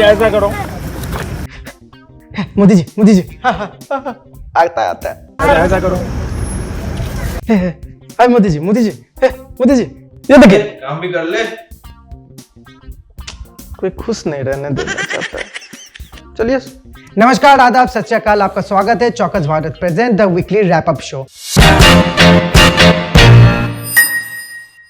अच्छा ऐसा करो। मोदी जी आता है। अच्छा ऐसा करो। हाय मोदी जी ये देखिए, काम भी कर ले। कोई खुश नहीं रहने देना चाहता है। चलिए, नमस्कार, आदाब, सत श्री अकाल, आपका स्वागत है चौकस Bharat present the weekly wrap up show.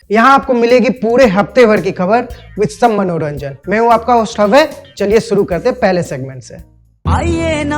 यहाँ आपको मिलेगी पूरे हफ्ते भर की खबर विद सम मनोरंजन। मैं हूँ आपका होस्ट हवे। चलिए शुरू करते हैं पहले सेगमेंट से। आइए ना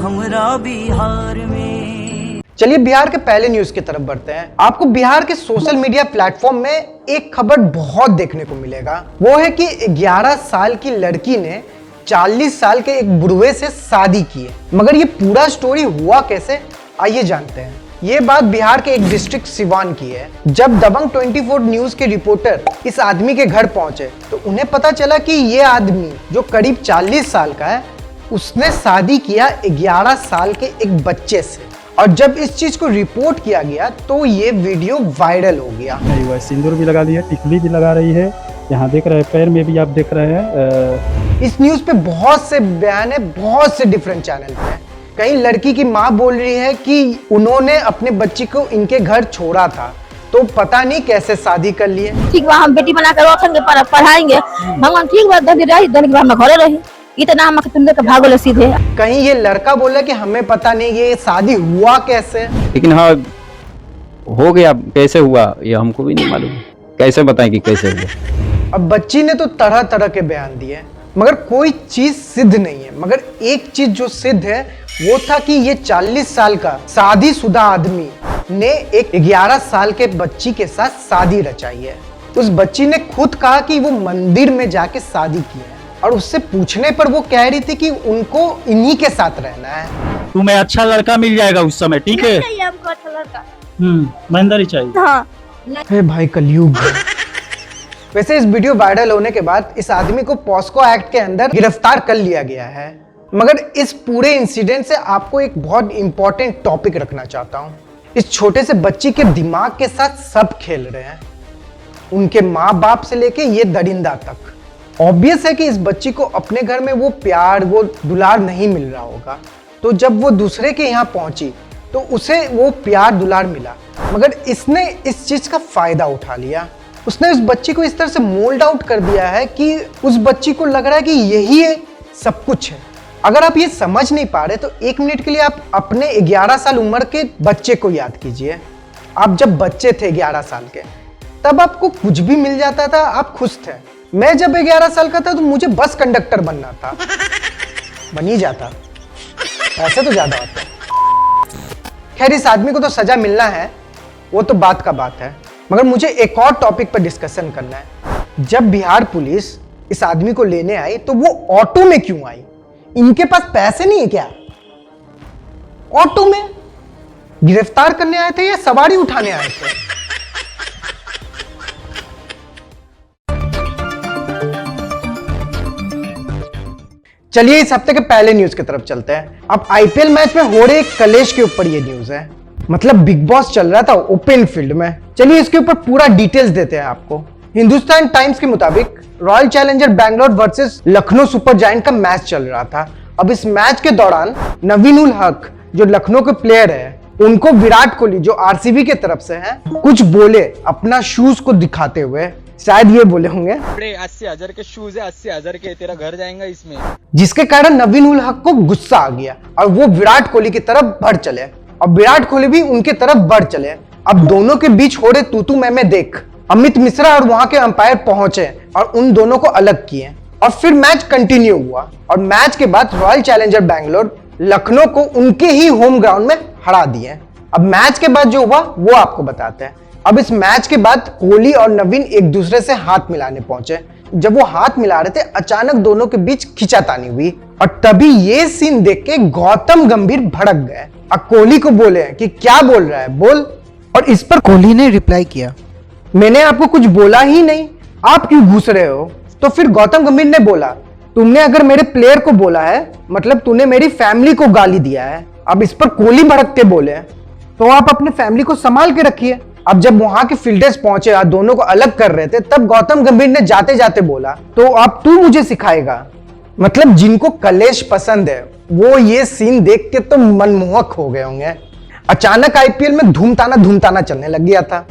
हमरा बिहार में। चलिए बिहार के पहले न्यूज की तरफ बढ़ते हैं। आपको बिहार के सोशल मीडिया प्लेटफॉर्म में एक खबर बहुत देखने को मिलेगा। वो है कि 11 साल की लड़की ने 40 साल के एक बुढ़वे से शादी की है। मगर ये पूरा स्टोरी हुआ कैसे, आइए जानते हैं। ये बात बिहार के एक डिस्ट्रिक्ट सिवान की है। जब दबंग 24 न्यूज के रिपोर्टर इस आदमी के घर पहुंचे तो उन्हें पता चला कि ये आदमी जो करीब 40 साल का है, उसने शादी किया 11 साल के एक बच्चे से। और जब इस चीज को रिपोर्ट किया गया तो ये वीडियो वायरल हो गया। नहीं हुआ, सिंदूर भी लगा ली है, टिकली भी लगा रही है, यहाँ देख रहे हैं पैर में भी आप देख रहे हैं। इस न्यूज पे बहुत से बयान है, बहुत से डिफरेंट चैनल पे। कहीं लड़की की माँ बोल रही है कि उन्होंने अपने बच्ची को इनके घर छोड़ा था, तो पता नहीं कैसे शादी कर लिए। ठीक बा, हम बेटी बना कर रखेंगे, पढ़ाएंगे भगवान। ठीक बा, धनी रही, धनी के बाद में घरे रही। इतना हम तुम के भागो सीधे। कहीं ये लड़का बोला कि हमें पता नहीं ये शादी हुआ कैसे। लेकिन हाँ हो गया, कैसे हुआ ये हमको भी नहीं मालूम, कैसे बताएं कि कैसे हुआ। अब बच्ची ने तो तरह तरह के बयान दिए, मगर कोई चीज सिद्ध नहीं है। मगर एक चीज जो सिद्ध है वो था कि ये 40 साल का शादीशुदा आदमी ने एक 11 साल के बच्ची के साथ शादी रचाई है। उस बच्ची ने खुद कहा कि वो मंदिर में जाके शादी की है, और उससे पूछने पर वो कह रही थी कि उनको इन्हीं के साथ रहना है। तुम्हें अच्छा लड़का मिल जाएगा उस समय, ठीक है? हमको अच्छा लड़का। महेंद्र ही चाहिए। हाँ। हे भाई कलयुग। वैसे इस वीडियो वायरल होने के बाद इस आदमी को पॉस्को एक्ट के अंदर गिरफ्तार कर लिया गया है। मगर इस पूरे इंसिडेंट से आपको एक बहुत इंपॉर्टेंट टॉपिक रखना चाहता हूँ। इस छोटे से बच्ची के दिमाग के साथ सब खेल रहे हैं, उनके माँ बाप से लेके ये दरिंदा तक। ऑब्वियस है कि इस बच्ची को अपने घर में वो प्यार, वो दुलार नहीं मिल रहा होगा, तो जब वो दूसरे के यहाँ पहुंची तो उसे वो प्यार दुलार मिला। मगर इसने इस चीज का फायदा उठा लिया। उसने उस बच्ची को इस तरह से मोल्ड आउट कर दिया है कि उस बच्ची को लग रहा है कि यही है सब कुछ है। अगर आप ये समझ नहीं पा रहे तो 1 मिनट के लिए आप अपने 11 साल उम्र के बच्चे को याद कीजिए। आप जब बच्चे थे 11 साल के, तब आपको कुछ भी मिल जाता था, आप खुश थे। मैं जब 11 साल का था तो मुझे बस कंडक्टर बनना था, बन ही जाता, ऐसे तो ज्यादा होता है। खैर, इस आदमी को तो सजा मिलना है, वो तो बात का बात है। मगर मुझे एक और टॉपिक पर डिस्कशन करना है। जब बिहार पुलिस इस आदमी को लेने आई तो वो ऑटो में क्यों आई? इनके पास पैसे नहीं है क्या? ऑटो में गिरफ्तार करने आए थे या सवारी उठाने आए थे? चलिए इस हफ्ते के पहले न्यूज की तरफ चलते हैं। अब आईपीएल मैच में हो रहे कलेश के ऊपर ये न्यूज है। मतलब बिग बॉस चल रहा था ओपन फील्ड में। चलिए इसके ऊपर पूरा डिटेल्स देते हैं आपको। हिंदुस्तान टाइम्स के मुताबिक royal challenger Bangalore versus Lucknow super giant का मैच चल रहा था। अब इस मैच के दौरान नवीन उल हक जो लखनऊ के प्लेयर है, उनको विराट कोहली जो आरसीबी के तरफ से है, कुछ बोले अपना शूज को दिखाते हुए। शायद ये बोले होंगे 80,000 के शूज है, 80,000 के, तेरा घर जाएगा इसमें। जिसके कारण नवीन उल हक को गुस्सा आ गया और वो विराट कोहली की तरफ बढ़ चले, और विराट कोहली भी उनकी तरफ बढ़ चले। अब दोनों के बीच हो रहे तू मैं देख अमित मिश्रा और वहां के अंपायर पहुंचे और उन दोनों को अलग किए, और फिर मैच कंटिन्यू हुआ। और मैच के बाद रॉयल चैलेंजर बैंगलोर लखनऊ को उनके ही होम ग्राउंड में हरा दिए। अब मैच के बाद जो हुआ वो आपको बताते हैं। अब इस मैच के बाद कोहली और नवीन एक दूसरे से हाथ मिलाने पहुंचे। जब वो हाथ मिला रहे थे, अचानक दोनों के बीच खींचातानी हुई, और तभी ये सीन देख के गौतम गंभीर भड़क गए और कोहली को बोले कि क्या बोल रहा है, बोल। और इस पर कोहली ने रिप्लाई किया, मैंने आपको कुछ बोला ही नहीं, आप क्यों घुस रहे हो? तो फिर गौतम गंभीर ने बोला, तुमने अगर मेरे प्लेयर को बोला है मतलब तूने मेरी फैमिली को गाली दिया है। अब इस पर कोहली भड़क के बोले, तो आप अपने फैमिली को संभाल के रखिए। अब जब वहां के फील्डर्स पहुंचे और दोनों को अलग कर रहे थे, तब गौतम गंभीर ने जाते जाते बोला, तो अब तू मुझे सिखाएगा? मतलब जिनको कलेश पसंद है वो ये सीन देख के तो मनमोहक हो गए होंगे। अचानक आईपीएल में धूमताना चलने लग गया था।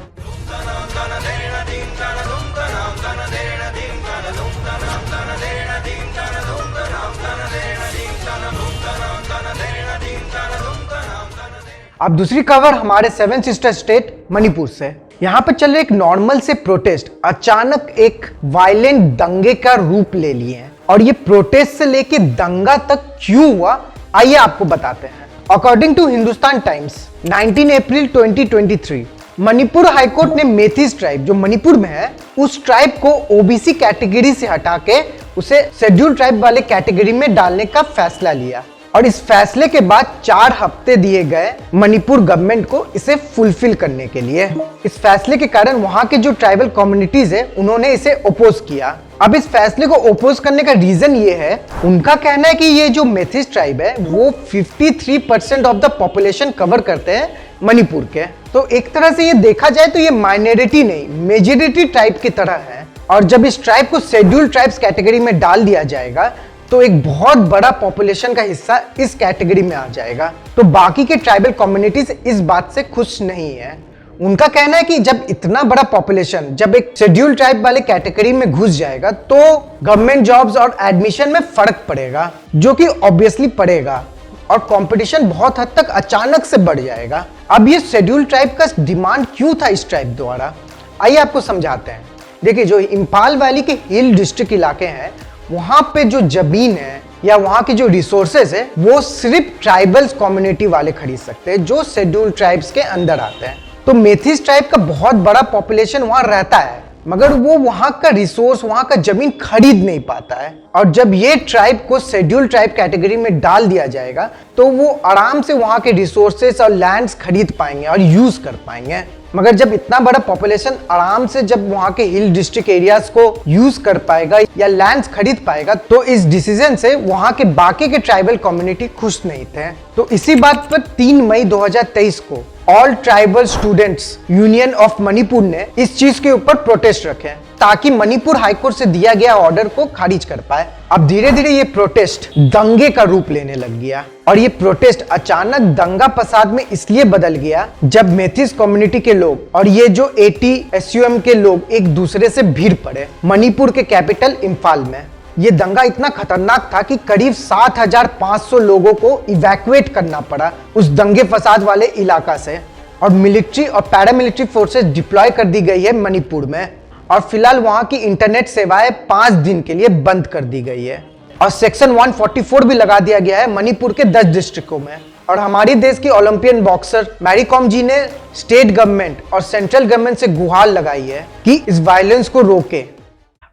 अब दूसरी खबर हमारे 7 सिस्टर स्टेट मणिपुर से। यहाँ पर चल रहे एक नॉर्मल से प्रोटेस्ट अचानक एक वायलेंट दंगे का रूप ले लिए हैं। और ये प्रोटेस्ट से लेके दंगा तक क्यों हुआ, आइए आपको बताते हैं। According to Hindustan Times 19 April 2023 Manipur high court ने मेथिस ट्राइब जो मणिपुर में है उस ट्राइब को ओबीसी कैटेगरी से हटा के उसे शेड्यूल ट्राइब वाले कैटेगरी में डालने का फैसला लिया। और इस फैसले के बाद 4 हफ्ते दिए गए मणिपुर गवर्नमेंट को इसे फुलफिल करने के लिए। इस फैसले के कारण वहां के जो ट्राइबल कम्युनिटीज है उन्होंने इसे ओपोज किया। अब इस फैसले को ओपोज करने का रीजन ये है, उनका कहना है कि ये जो मेथिस ट्राइब है वो 53% ऑफ द पॉपुलेशन कवर करते हैं मणिपुर के। तो एक तरह से ये देखा जाए तो ये माइनॉरिटी नहीं मेजॉरिटी ट्राइब की तरह है। और जब इस ट्राइब को शेड्यूल ट्राइब्स कैटेगरी में डाल दिया जाएगा तो एक बहुत बड़ा पॉपुलेशन का हिस्सा इस कैटेगरी में आ जाएगा। तो बाकी के ट्राइबल कम्युनिटीज इस बात से खुश नहीं है। उनका कहना है कि जब इतना बड़ा पॉपुलेशन जब एक शेड्यूल ट्राइब वाले कैटेगरी में घुस जाएगा तो गवर्नमेंट जॉब्स और एडमिशन में फर्क पड़ेगा, जो कि ऑब्वियसली पड़ेगा और कंपटीशन बहुत हद तक अचानक से बढ़ जाएगा। अब ये शेड्यूल ट्राइब का डिमांड क्यों था इस ट्राइब द्वारा, आइए आपको समझाते हैं। देखिए, जो इम्फाल वैली के हिल डिस्ट्रिक्ट इलाके हैं वहां पे जो जमीन है या वहां की जो रिसोर्सेज है वो सिर्फ ट्राइबल्स कम्युनिटी वाले खरीद सकते हैं जो शेड्यूल ट्राइब्स के अंदर आते हैं। तो मेथिस ट्राइब का बहुत बड़ा पॉपुलेशन वहां रहता है मगर वो वहां का रिसोर्स वहां का जमीन खरीद नहीं पाता है। और जब ये ट्राइब को शेड्यूल ट्राइब कैटेगरी में डाल दिया जाएगा तो वो आराम से वहां के रिसोर्सेस और लैंड्स खरीद पाएंगे और यूज कर पाएंगे। मगर जब इतना बड़ा पॉपुलेशन आराम से जब वहां के हिल डिस्ट्रिक्ट एरियाज को यूज कर पाएगा या लैंड्स खरीद पाएगा तो इस डिसीजन से वहां के बाकी के ट्राइबल कम्युनिटी खुश नहीं थे। तो इसी बात पर 3 मई 2023 को all tribal students union of Manipur ने इस चीज के ऊपर प्रोटेस्ट रखे ताकि मणिपुर हाईकोर्ट से दिया गया ऑर्डर को खारिज कर पाए। अब धीरे धीरे ये प्रोटेस्ट दंगे का रूप लेने लग गया और ये प्रोटेस्ट अचानक दंगा फसाद में इसलिए बदल गया जब मेथिस कम्युनिटी के लोग और ये जो ATSUM के लोग एक दूसरे से भीड़ पड़े मणिपुर के कैपिटल इम्फाल में। ये दंगा इतना खतरनाक था कि करीब 7,500 लोगों को इवैक्यूएट करना पड़ा उस दंगे फसाद वाले इलाका से और मिलिट्री और पैरामिलिट्री फोर्सेस डिप्लॉय कर दी गई है मणिपुर में। और फिलहाल वहां की इंटरनेट सेवाएं 5 दिन के लिए बंद कर दी गई है और सेक्शन 144 भी लगा दिया गया है मणिपुर के 10 डिस्ट्रिक्टों में। और हमारी देश की ओलंपियन बॉक्सर मैरी कॉम जी ने स्टेट गवर्नमेंट और सेंट्रल गवर्नमेंट से गुहार लगाई है कि इस वायलेंस को रोके।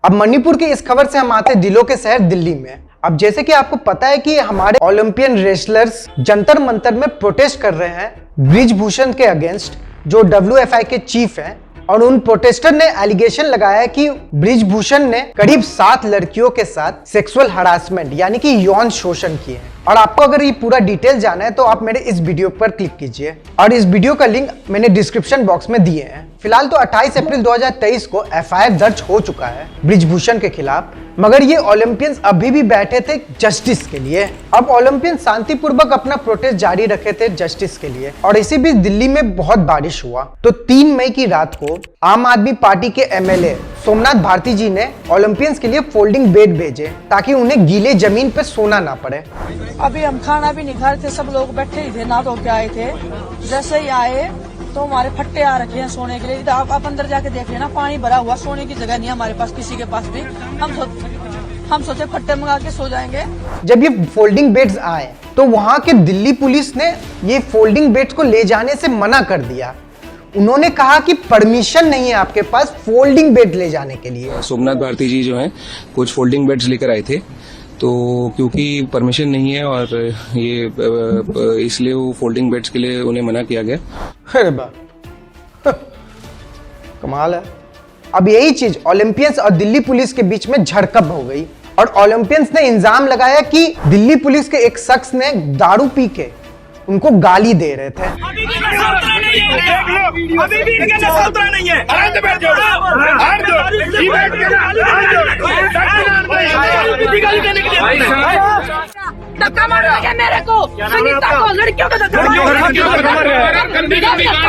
अब मणिपुर की इस खबर से हम आते हैं दिलों के शहर दिल्ली में। अब जैसे कि आपको पता है कि हमारे ओलंपियन रेसलर्स जंतर मंतर में प्रोटेस्ट कर रहे हैं ब्रिजभूषण के अगेंस्ट जो WFI के चीफ हैं। और उन प्रोटेस्टर ने एलिगेशन लगाया कि ब्रिजभूषण ने करीब 7 लड़कियों के साथ सेक्सुअल हरासमेंट यानी कि यौन शोषण किए हैं। और आपको अगर ये पूरा डिटेल जाना है तो आप मेरे इस वीडियो पर क्लिक कीजिए और इस वीडियो का लिंक मैंने डिस्क्रिप्शन बॉक्स में दिए हैं। फिलहाल तो 28 अप्रैल 2023 को FIR दर्ज हो चुका है ब्रिजभूषण के खिलाफ, मगर ये ओलंपियंस अभी भी बैठे थे जस्टिस के लिए। अब ओलंपियंस शांतिपूर्वक अपना प्रोटेस्ट जारी रखे थे जस्टिस के लिए। और इसी बीच दिल्ली में बहुत बारिश हुआ तो 3 मई की रात को आम आदमी पार्टी के MLA सोमनाथ भारती जी ने ओलंपियंस के लिए फोल्डिंग बेड भेजे ताकि उन्हें गीले जमीन पर सोना ना पड़े। अभी हम खाना भी नहीं खा रहे थे, सब लोग बैठे ही थे, ना तो क्या आए थे। जैसे ही आए तो हमारे फट्टे आ रखे हैं सोने के लिए। तो आप अंदर जाके देख लेना, पानी भरा हुआ, सोने की जगह नहीं है हमारे पास, किसी के पास भी। हम सोचे फट्टे मंगा के सो जाएंगे। जब ये फोल्डिंग बेड्स आए तो वहां के दिल्ली पुलिस ने ये फोल्डिंग बेड्स को ले जाने से मना कर दिया। उन्होंने कहा कि परमिशन नहीं है आपके पास फोल्डिंग बेड ले जाने के लिए। सोमनाथ भारती जी जो हैं कुछ फोल्डिंग बेड्स लेकर आए थे, तो क्योंकि परमिशन नहीं है और ये इसलिए वो फोल्डिंग बेड्स के लिए उन्हें मना किया गया। अरे बा कमाल है। अब यही चीज ओलंपियंस और दिल्ली पुलिस के बीच में झड़प हो गई और ओलंपियंस ने इल्जाम लगाया कि दिल्ली पुलिस के एक शख्स ने दारू पी के उनको गाली दे रहे थे। अभी भी इनके नशा उतरा नहीं है। धक्का मार रहे हैं मेरे को, सुनीता को, लड़कियों को धक्का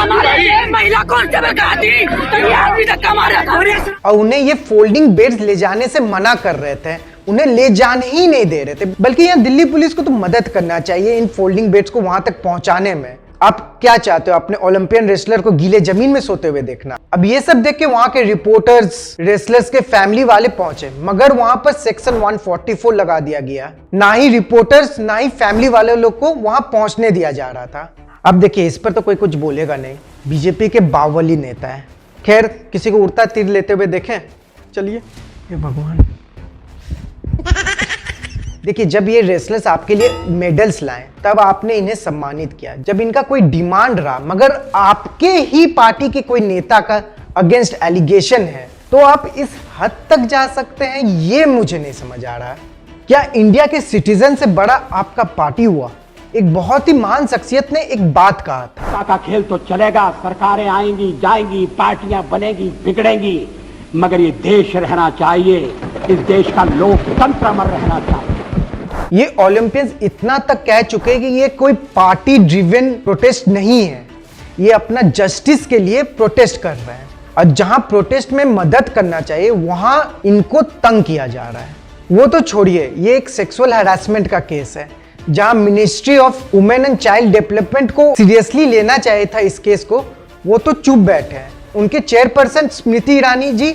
मार रहे हैं, महिला कांस्टेबल का आदमी तो ये आदमी धक्का मार रहा था। और उन्हें ये फोल्डिंग बेड्स ले जाने से मना कर रहे थे, उन्हें ले जाने ही नहीं दे रहे थे। बल्कि यहाँ दिल्ली पुलिस को तो मदद करना चाहिए इन फोल्डिंग बेड्स को वहां तक पहुंचाने में। आप क्या चाहते हो, अपने ओलंपियन रेसलर को गीले जमीन में सोते हुए देखना? अब ये सब देख के वहां के रिपोर्टर्स, रेसलर्स के फैमिली वाले पहुंचे, मगर वहां पर सेक्शन 144 लगा दिया गया। ना ही रिपोर्टर्स ना ही फैमिली वाले लोग को वहां पहुंचने दिया जा रहा था। अब देखिए, इस पर तो कोई कुछ बोलेगा नहीं, बीजेपी के बाहुबली नेता है। खैर, किसी को उड़ता तीर लेते हुए देखें, चलिए। हे भगवान, देखिए, जब ये रेसलर्स आपके लिए मेडल्स लाएं तब आपने इन्हें सम्मानित किया। जब इनका कोई डिमांड रहा मगर आपके ही पार्टी के कोई नेता का अगेंस्ट एलिगेशन है तो आप इस हद तक जा सकते हैं, ये मुझे नहीं समझ आ रहा। क्या इंडिया के सिटीजन से बड़ा आपका पार्टी हुआ? एक बहुत ही महान शख्सियत ने एक बात कहा था, का खेल तो चलेगा, सरकारें आएंगी जाएंगी, पार्टियां बनेगी बिगड़ेंगी, मगर ये देश रहना चाहिए, इस देश का लोकतंत्र अमर रहना चाहिए। ये ओलंपियंस इतना तक कह चुके कि ये कोई पार्टी ड्रिवन प्रोटेस्ट नहीं है, ये अपना जस्टिस के लिए प्रोटेस्ट कर रहे हैं। और जहां प्रोटेस्ट में मदद करना चाहिए वहां इनको तंग किया जा रहा है। वो तो छोड़िए, ये एक सेक्सुअल हैरेसमेंट का केस है जहां ministry of women and child development को सीरियसली लेना चाहिए था इस केस को, वो तो चुप बैठे हैं। उनके चेयरपर्सन स्मृति ईरानी जी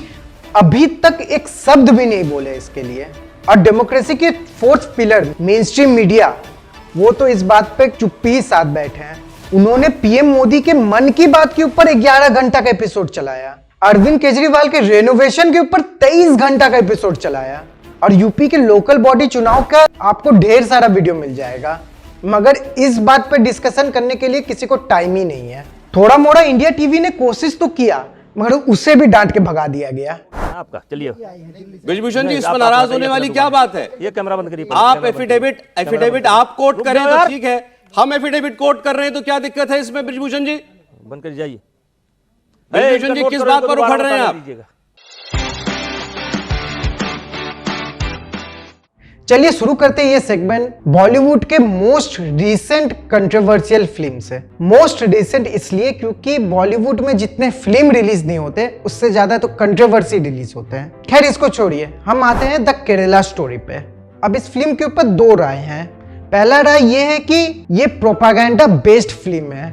अभी तक एक शब्द भी नहीं बोले इसके लिए। और डेमोक्रेसी के fourth pillar main stream media, वो तो इस बात पे चुप्पी ही साथ बैठे हैं। उन्होंने पीएम मोदी के मन की बात के ऊपर 11 घंटा का एपिसोड चलाया, अरविंद केजरीवाल के रेनोवेशन के ऊपर 23 घंटा का एपिसोड चलाया, और यूपी के लोकल बॉडी चुनाव का आपको ढेर सारा वीडियो मिल जाएगा। मगर इस बात पर डिस्कशन करने के लिए किसी को टाइम ही नहीं है। थोड़ा मोड़ा इंडिया टीवी ने कोशिश तो किया मगर उसे भी डांट के भगा दिया गया। आपका चलिए ब्रिजभूषण जी, इस पर नाराज होने वाली क्या बात है? ये कैमरा बंद करिए। आप एफिडेविट आप कोट करें तो ठीक है, हम एफिडेविट कोट कर रहे हैं तो क्या दिक्कत है इसमें? ब्रिजभूषण जी बंद कर जाइए। ब्रिजभूषण जी, किस बात पर उखड़ रहे हैं आप? चलिए शुरू करते हैं ये सेगमेंट बॉलीवुड के मोस्ट रीसेंट कंट्रोवर्शियल फिल्म से। मोस्ट रीसेंट इसलिए क्योंकि बॉलीवुड में जितने फिल्म रिलीज नहीं होते उससे ज्यादा तो कंट्रोवर्सी रिलीज होते हैं। खैर, इसको छोड़िए, हम आते हैं द केरला स्टोरी पे। अब इस फिल्म के ऊपर दो राय हैं। पहला राय ये है कि ये प्रोपागेंडा बेस्ड फिल्म है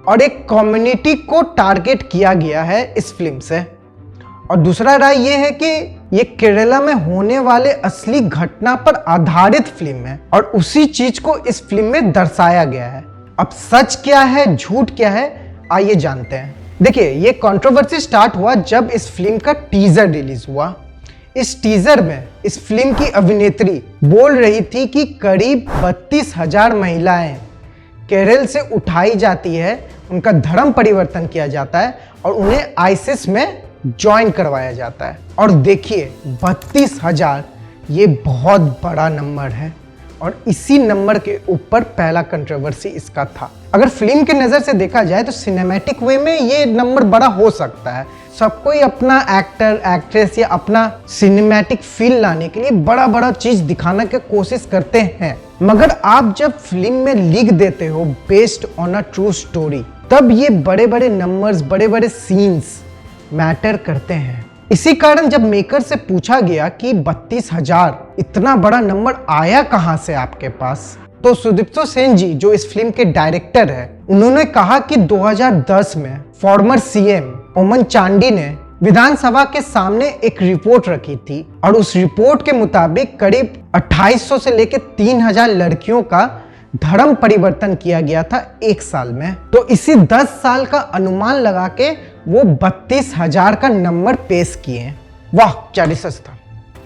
और एक कम्युनिटी को टारगेट किया गया है इस फिल्म से। और दूसरा राय ये है कि ये केरला में होने वाले असली घटना पर आधारित फिल्म है और उसी चीज को इस फिल्म में दर्शाया गया है। अब सच क्या है झूठ क्या है, आइए जानते हैं। देखिए, ये कंट्रोवर्सी स्टार्ट हुआ जब इस फिल्म का टीजर रिलीज हुआ। इस टीजर में इस फिल्म की अभिनेत्री बोल रही थी कि करीब 32,000 महिलाएं केरल से उठाई जाती है, उनका धर्म परिवर्तन किया जाता है और उन्हें आईसिस में ज्वाइन करवाया जाता है। और देखिए, 32,000 ये बहुत बड़ा नंबर है और इसी नंबर के ऊपर पहला कंट्रोवर्सी इसका था। अगर फिल्म के नजर से देखा जाए तो सिनेमैटिक वे में ये नंबर बड़ा हो सकता है। सब कोई अपना एक्टर एक्ट्रेस या अपना सिनेमैटिक फील लाने के लिए बड़ा बड़ा चीज दिखाने की कोशिश करते हैं, मगर आप जब फिल्म में लिख देते हो based on a true story, तब ये बड़े बड़े नंबर्स, बड़े बड़े सीन्स मैटर करते हैं। इसी कारण जब मेकर से पूछा गया कि 32,000 इतना बड़ा नंबर आया कहां से आपके पास, तो सुदीप्तो सेन जी जो इस फिल्म के डायरेक्टर है, उन्होंने कहा कि 2010 में फॉर्मर सीएम ओमन चांडी ने विधानसभा के सामने एक रिपोर्ट रखी थी और उस रिपोर्ट के मुताबिक करीब 2800 से लेकर 3000 लड़कियों का धर्म परिवर्तन किया गया था एक साल में। तो इसी 10 साल का अनुमान लगा के वो 32,000 का नंबर पेश किए। वाह, क्या रिसर्च था।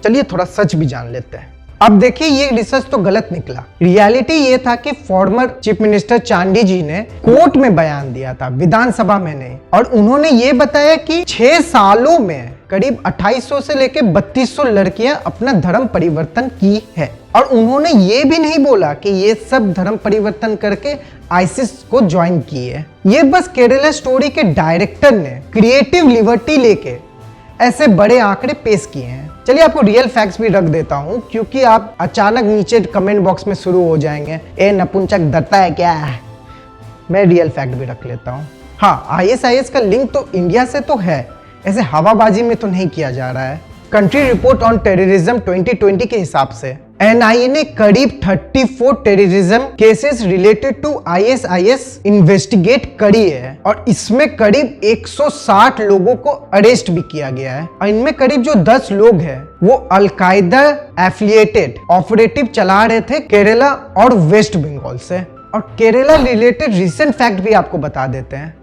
चलिए थोड़ा सच भी जान लेते हैं। अब देखिए, ये रिसर्च तो गलत निकला। रियलिटी ये था कि फॉर्मर चीफ मिनिस्टर चांडी जी ने कोर्ट में बयान दिया था, विधानसभा में नहीं, और उन्होंने ये बताया कि 6 सालों में करीब 2800 से लेकर 3200 लड़कियां अपना धर्म परिवर्तन की है। और उन्होंने ये भी नहीं बोला कि ये सब धर्म परिवर्तन करके आईसिस को ज्वाइन की है। ये बस केरला स्टोरी के डायरेक्टर ने क्रिएटिव लिबर्टी लेके ऐसे बड़े आंकड़े पेश किए हैं। चलिए आपको रियल फैक्ट्स भी रख देता हूं, क्योंकि आप अचानक नीचे कमेंट बॉक्स में शुरू हो जाएंगे, ए नपुंसक दत्ता है क्या। मैं रियल फैक्ट भी रख लेता हूं। हाँ, ISIS का लिंक तो इंडिया से तो है, ऐसे हवाबाजी में तो नहीं किया जा रहा है। कंट्री रिपोर्ट ऑन टेररिज्म 2020 के हिसाब से NIA ने करीब 34 terrorism cases related to ISIS investigate करी है, और इसमें करीब 160 लोगों को अरेस्ट भी किया गया है। और इनमें करीब जो 10 लोग हैं वो अलकायदा एफिलिएटेड ऑपरेटिव चला रहे थे केरला और वेस्ट बंगाल से। और केरला रिलेटेड रिसेंट फैक्ट भी आपको बता देते हैं।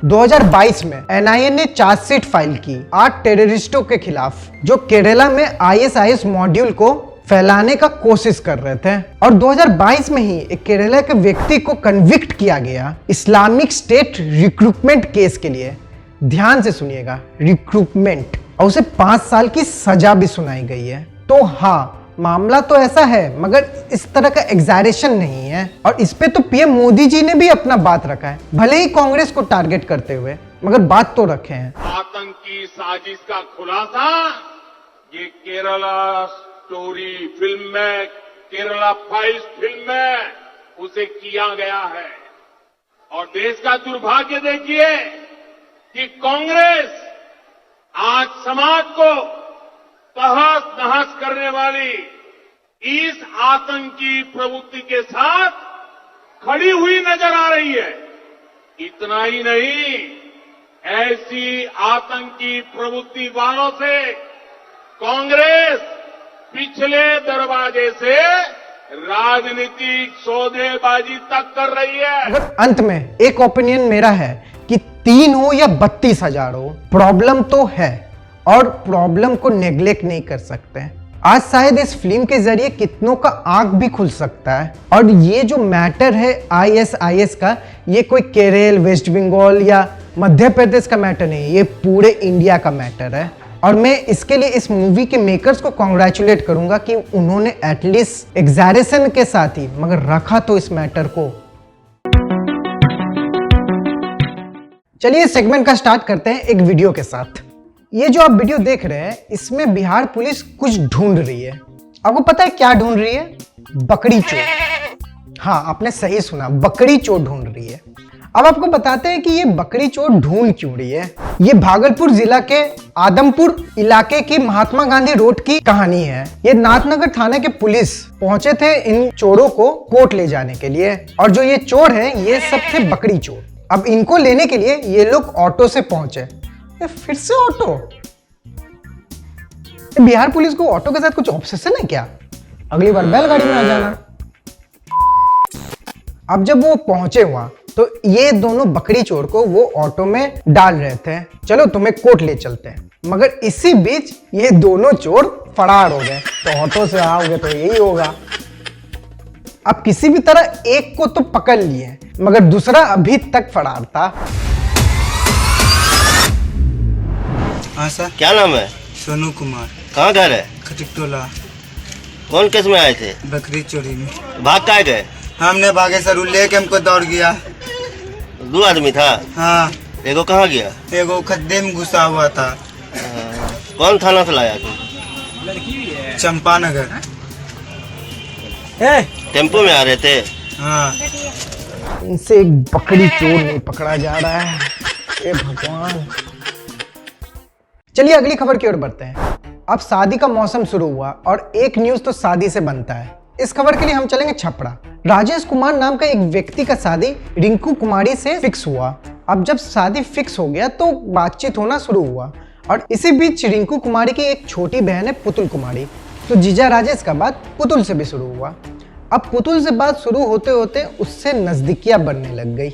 2022 में NIA ने चार्जशीट फाइल की 8 टेररिस्टों के खिलाफ जो केरला में ISIS मॉड्यूल को फैलाने का कोशिश कर रहे थे। और 2022 में ही एक केरला के व्यक्ति को कन्विक्ट किया गया इस्लामिक स्टेट रिक्रूटमेंट केस के लिए। ध्यान से सुनिएगा, रिक्रूटमेंट, और उसे 5 साल की सजा भी सुनाई गई है। तो हाँ, मामला तो ऐसा है, मगर इस तरह का एग्जैरेशन नहीं है। और इस पे तो PM मोदी जी ने भी अपना बात रखा है, भले ही कांग्रेस को टारगेट करते हुए, मगर बात तो रखे हैं। आतंकी साजिश का खुलासा ये केरला स्टोरी फिल्म में, केरला फाइल्स फिल्म में उसे किया गया है। और देश का दुर्भाग्य देखिए कि कांग्रेस आज समाज को तहस नहस करने वाली इस आतंकी प्रवृत्ति के साथ खड़ी हुई नजर आ रही है। इतना ही नहीं, ऐसी आतंकी प्रवृत्ति वालों से कांग्रेस पिछले दरवाजे से राजनीतिक सौदेबाजी तक कर रही है। अगर अंत में एक ओपिनियन मेरा है कि 3 हो या 32,000 हो, प्रॉब्लम तो है और प्रॉब्लम को नेग्लेक्ट नहीं कर सकते। आज शायद इस फिल्म के जरिए कितनों का आंख भी खुल सकता है। और ये जो मैटर है ISIS का, ये कोई केरल, वेस्ट बंगाल या मध्य प्रदेश का मैटर नहीं, ये पूरे इंडिया का मैटर है। और मैं इसके लिए इस मूवी के मेकर्स को कॉन्ग्रेचुलेट करूंगा कि उन्होंने एटलीस्ट एग्जैरेशन के साथ ही मगर रखा तो इस मैटर को। चलिए इस सेगमेंट का स्टार्ट करते हैं एक वीडियो के साथ। ये जो आप वीडियो देख रहे हैं, इसमें बिहार पुलिस कुछ ढूंढ रही है। आपको पता है क्या ढूंढ रही है? बकरी चोर। हाँ, आपने सही सुना, बकरी चोर ढूंढ रही है। अब आपको बताते हैं कि ये बकरी चोर ढूंढ क्यों रही है। ये भागलपुर जिला के आदमपुर इलाके की महात्मा गांधी रोड की कहानी है। ये नाथनगर थाने के पुलिस पहुंचे थे इन चोरों को कोर्ट ले जाने के लिए। और जो ये चोर हैं, ये सब थे बकरी चोर। अब इनको लेने के लिए ये लोग ऑटो से पहुंचे। फिर से ऑटो? बिहार पुलिस को ऑटो के साथ कुछ ऑब्सेशन है क्या? अगली बार बैलगाड़ी में आ जाना। अब जब वो पहुंचे वहां, तो ये दोनों बकरी चोर को वो ऑटो में डाल रहे थे, चलो तुम्हें कोर्ट ले चलते हैं। मगर इसी बीच ये दोनों चोर फरार हो गए। तो ऑटो से आओगे तो यही होगा। अब किसी भी तरह एक को तो पकड़ लिए, मगर दूसरा अभी तक फरार था। हाँ सर। क्या नाम है? सोनू कुमार। कहाँ घर है? खटिकटोला। कौन केस में आए थे? बकरी चोरी में। भाग का गए? हमने भागे सर, लेके हमको दौड़ गया। 2 आदमी था? हाँ। एगो कहाँ गया? एगो खड्डे में घुसा हुआ था। कौन थाना से लाया तू? चंपानगर। टेम्पो में आ रहे थे? हाँ। इनसे एक बकरी चोर नहीं पकड़ा जा रहा है। हे भगवान। चलिए अगली खबर की ओर बढ़ते हैं। अब शादी का मौसम शुरू हुआ और एक न्यूज तो शादी से बनता है। इस खबर के लिए हम चलेंगे छपरा। राजेश कुमार नाम का एक व्यक्ति का शादी रिंकू कुमारी से फिक्स हुआ। अब जब शादी फिक्स हो गया तो बातचीत होना शुरू हुआ। और इसी बीच रिंकू कुमारी की एक छोटी बहन है पुतुल कुमारी। तो जीजा राजेश का बात पुतुल से भी शुरू हुआ। अब पुतुल से बात शुरू होते होते उससे नजदीकियां बढ़ने लग गई।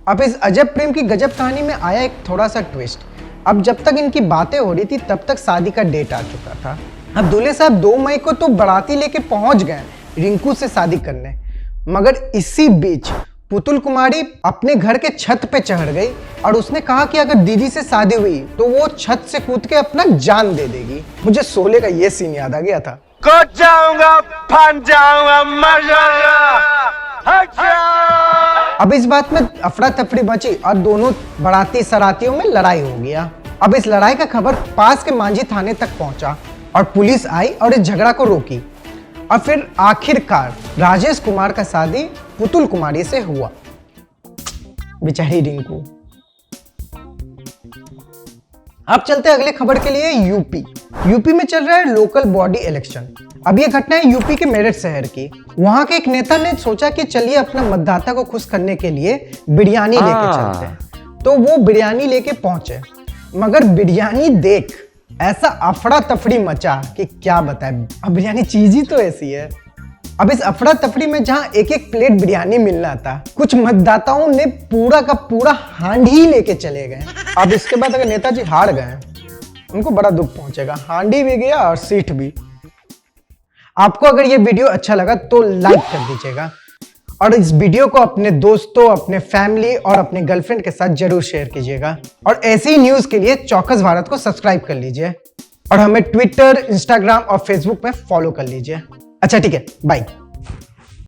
अब इस अजब प्रेम की गजब कहानी में आया एक थोड़ा सा ट्विस्ट। अब जब तक इनकी बातें हो रही थी तब तक शादी का डेट आ चुका था। अब दूल्हे साहब 2 मई को तो बाराती लेके पहुंच गए रिंकू से शादी करने। मगर इसी बीच पुतुल कुमारी अपने घर के छत पे चढ़ गई और उसने कहा कि अगर दीदी से शादी हुई तो वो छत से कूद के अपना जान दे देगी। मुझे शोले का ये सीन याद आ गया था। कूद जाऊंगा, फन जाऊंगा, मर जाऊंगा। अब इस बात में अफरा तफरी मची और दोनों बाराती सरातियों में लड़ाई हो गया। अब इस लड़ाई का खबर पास के मांझी थाने तक पहुंचा और पुलिस आई और इस झगड़ा को रोकी। और फिर आखिरकार राजेश कुमार का शादी पुतुल कुमारी से हुआ। बेचारी रिंकू। अब चलते हैं अगले खबर के लिए यूपी में चल रहा है लोकल बॉडी इलेक्शन। अब ये घटना है यूपी के मेरठ शहर की। वहां के एक नेता ने सोचा कि चलिए अपना मतदाता को खुश करने के लिए बिरयानी लेके चलते हैं। तो वो बिरयानी लेके पहुंचे, मगर बिरयानी देख ऐसा अफड़ा तफड़ी मचा कि क्या बताएं। अब बिरयानी चीज ही तो ऐसी है। अब इस अफड़ा तफड़ी में जहां एक एक प्लेट बिरयानी मिलना था, कुछ मतदाताओं ने पूरा का पूरा हांडी लेके चले गए। अब इसके बाद अगर नेताजी हार गए, उनको बड़ा दुख पहुंचेगा। हांडी भी गया और सीट भी। आपको अगर ये वीडियो अच्छा लगा तो लाइक कर दीजिएगा और इस वीडियो को अपने दोस्तों, अपने फैमिली और अपने गर्लफ्रेंड के साथ जरूर शेयर कीजिएगा। और ऐसी ही न्यूज के लिए चौकस भारत को सब्सक्राइब कर लीजिए और हमें ट्विटर, इंस्टाग्राम और फेसबुक पे फॉलो कर लीजिए। अच्छा ठीक है, बाय।